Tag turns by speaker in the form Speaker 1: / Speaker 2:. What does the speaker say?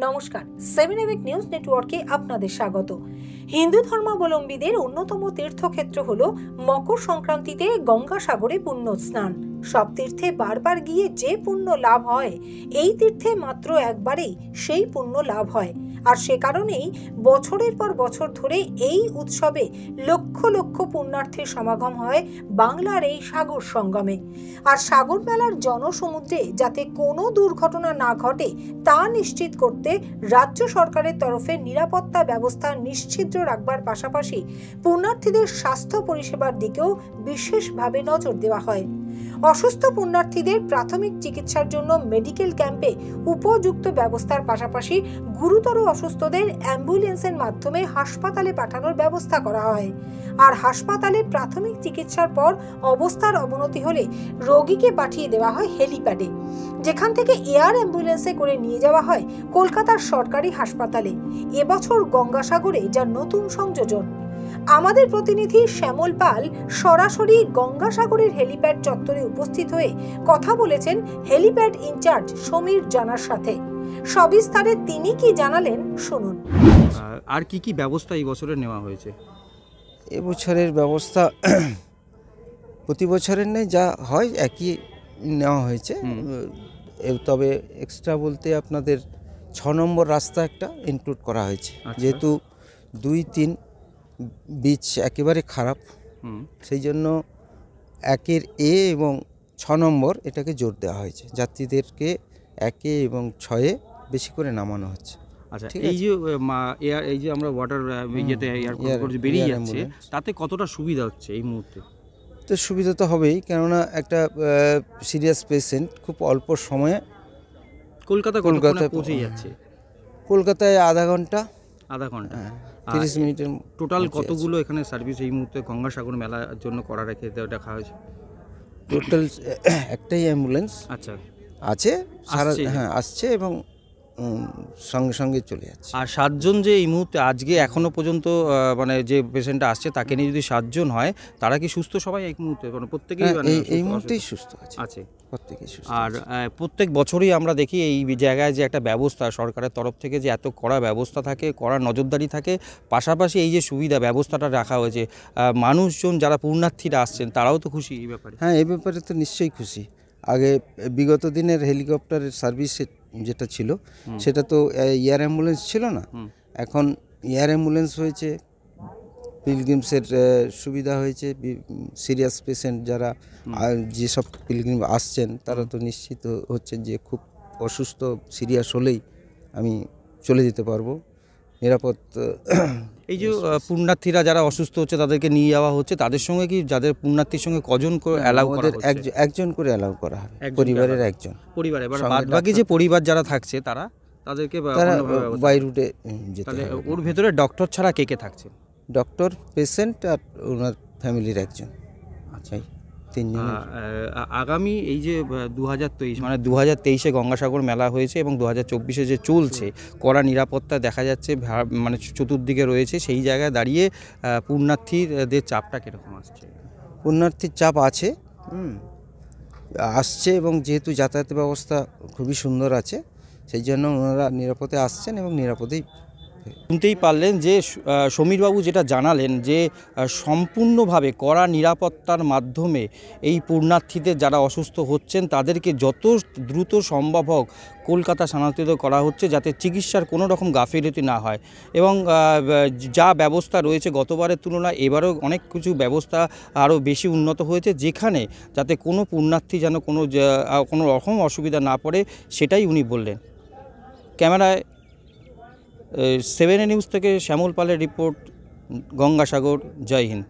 Speaker 1: নমস্কার, 7 এভিক নিউজ নেটওয়ার্কে আপনাদের স্বাগত। হিন্দু ধর্মাবলম্বীদের অন্যতম তীর্থক্ষেত্র হলো মকর সংক্রান্তিতে গঙ্গাসাগরে পুণ্য স্নান। সব তীর্থে বারবার গিয়ে যে পুণ্য লাভ হয়, এই তীর্থে মাত্র একবারেই সেই পুণ্য লাভ হয়। আর সে কারণেই বছরের পর বছর ধরে এই উৎসবে লক্ষ লক্ষ পুণ্যার্থীর সমাগম হয় বাংলার এই সাগর সঙ্গমে। আর সাগর মেলার জনসমুদ্রে যাতে কোনো দুর্ঘটনা না ঘটে তা নিশ্চিত করতে রাজ্য সরকারের তরফে নিরাপত্তা ব্যবস্থা নিশ্চিত রাখবার পাশাপাশি পুণ্যার্থীদের স্বাস্থ্য পরিষেবার দিকেও বিশেষভাবে নজর দেওয়া হয়। অসুস্থ পুণ্যার্থীদের প্রাথমিক চিকিৎসার জন্য মেডিকেল ক্যাম্পে উপযুক্ত ব্যবস্থার পাশাপাশি গুরুতর অসুস্থদের অ্যাম্বুলেন্সের মাধ্যমে হাসপাতালে পাঠানোর ব্যবস্থা করা হয়। আর হাসপাতালে প্রাথমিক চিকিৎসার পর অবস্থার অবনতি হলে রোগীকে পাঠিয়ে দেওয়া হয় হেলিপ্যাডে, যেখান থেকে এয়ার অ্যাম্বুলেন্সে করে নিয়ে যাওয়া হয় কলকাতার সরকারি হাসপাতালে। এবছর গঙ্গাসাগরে যা নতুন সংযোজন। আমাদের প্রতিনিধি শ্যামল পাল সরাসরি গঙ্গাসাগরের হেলিপ্যাড চত্বরে উপস্থিত হয়ে কথা বলেছেন হেলিপ্যাড ইনচার্জ সমীর জানার সাথে। সবিস্তারে তিনি কি জানালেন শুনুন।
Speaker 2: আর কি কি ব্যবস্থা এই বছরে নেওয়া হয়েছে?
Speaker 3: এবছরের ব্যবস্থা প্রতি বছরের নেই, যা হয় একই নেওয়া হয়েছে। তবে এক্সট্রা বলতে আপনাদের 6 নম্বর রাস্তা একটা ইনক্লুড করা হয়েছে। যেহেতু 2-3 বিচ একেবারে খারাপ, সেই জন্য 1 এ এবং 6 নম্বর এটাকে জোর দেওয়া হয়েছে। যাত্রীদেরকে 1 এবং 6 বেশি করে নামানো হচ্ছে।
Speaker 2: আচ্ছা, এই যে আমরা ওয়াটার এয়ারপোর্ট বেরিয়ে যাচ্ছে, তাতে কতটা সুবিধা হচ্ছে এই মুহূর্তে?
Speaker 3: তো সুবিধা তো হবেই, কেননা একটা সিরিয়াস পেশেন্ট খুব অল্প সময়ে
Speaker 2: কলকাতায় পৌঁছে যাচ্ছে।
Speaker 3: কলকাতায় আধা ঘন্টা 30 মিনিটের।
Speaker 2: টোটাল কতগুলো এখানে সার্ভিস এই মুহূর্তে গঙ্গাসাগর মেলার জন্য করা দেখা হয়েছে?
Speaker 3: টোটাল একটাই অ্যাম্বুলেন্স আচ্ছা আছে, আসছে এবং সঙ্গে সঙ্গে চলে যাচ্ছে।
Speaker 2: আর 7 জন যে এই মুহূর্তে আজকে এখনো পর্যন্ত মানে যে পেশেন্টটা আসছে তাকে নিয়ে যদি 7 জন হয়, তারা কি সুস্থ সবাই এই মুহূর্তে? মানে প্রত্যেকেই
Speaker 3: এই মুহূর্তেই সুস্থ আছে। প্রত্যেকেই সুস্থ।
Speaker 2: আর প্রত্যেক বছরই আমরা দেখি এই জায়গায় যে একটা ব্যবস্থা সরকারের তরফ থেকে যে এত কড়া ব্যবস্থা থাকে, কড়া নজরদারি থাকে, পাশাপাশি এই যে সুবিধা ব্যবস্থাটা রাখা হয়েছে, মানুষজন যারা পুণ্যার্থীরা আসছেন তারাও তো খুশি এই ব্যাপারে।
Speaker 3: হ্যাঁ, এই ব্যাপারে তো নিশ্চয়ই খুশি। আগে বিগত দিনের হেলিকপ্টারের সার্ভিস যেটা ছিল সেটা তো এয়ার অ্যাম্বুলেন্স ছিল না, এখন এয়ার অ্যাম্বুলেন্স হয়েছে। পিলগ্রিমসের সুবিধা হয়েছে। সিরিয়াস পেশেন্ট যারা যেসব পিলগ্রিম আসছেন তারা তো নিশ্চিত হচ্ছেন যে খুব অসুস্থ সিরিয়াস হলেই আমি চলে যেতে পারবো নিরাপদ।
Speaker 2: এই যে পুণ্যার্থীরা যারা অসুস্থ হচ্ছে তাদেরকে নিয়ে যাওয়া হচ্ছে, তাদের সঙ্গে কি যাদের পুণ্যার্থীর সঙ্গে কজন করে অ্যালাউ করা হচ্ছে?
Speaker 3: একজন করে অ্যালাউ করা হবে, পরিবারের একজন।
Speaker 2: পরিবারে বাদবাকি যে পরিবার যারা থাকছে তাদেরকে
Speaker 3: বাই রুটে যেতে হবে।
Speaker 2: ওর ভেতরে ডক্টর ছাড়া কে কে থাকছে?
Speaker 3: ডক্টর, পেশেন্ট আর ওনার ফ্যামিলির একজন। আচ্ছা, 3 জন।
Speaker 2: আগামী এই যে 2023 মানে 2023-এ গঙ্গাসাগর মেলা হয়েছে এবং 2024-এ যে চলছে, কড়া নিরাপত্তা দেখা যাচ্ছে মানে চতুর্দিকে রয়েছে, সেই জায়গায় দাঁড়িয়ে পুণ্যার্থীদের চাপটা কীরকম আসছে?
Speaker 3: পুণ্যার্থীর চাপ আছে, আসছে, এবং যেহেতু যাতায়াত ব্যবস্থা খুবই সুন্দর আছে সেই জন্য ওনারা নিরাপদে আসছেন এবং নিরাপদেই।
Speaker 2: শুনতেই পারলেন যে সমীরবাবু যেটা জানালেন যে সম্পূর্ণভাবে কড়া নিরাপত্তার মাধ্যমে এই পুণ্যার্থীদের যারা অসুস্থ হচ্ছেন তাদেরকে যত দ্রুত সম্ভব হোক কলকাতা স্থানান্তরিত করা হচ্ছে, যাতে চিকিৎসার কোনো রকম গাফিলতি না হয়। এবং যা ব্যবস্থা রয়েছে গতবারের তুলনায় এবারও অনেক কিছু ব্যবস্থা আরও বেশি উন্নত হয়েছে, যেখানে যাতে কোনো পুণ্যার্থী যেন কোনো রকম অসুবিধা না পড়ে সেটাই উনি বললেন। ক্যামেরায় 7 নিউজ থেকে শ্যামল পালের রিপোর্ট, গঙ্গাসাগর। জয় হিন্দ।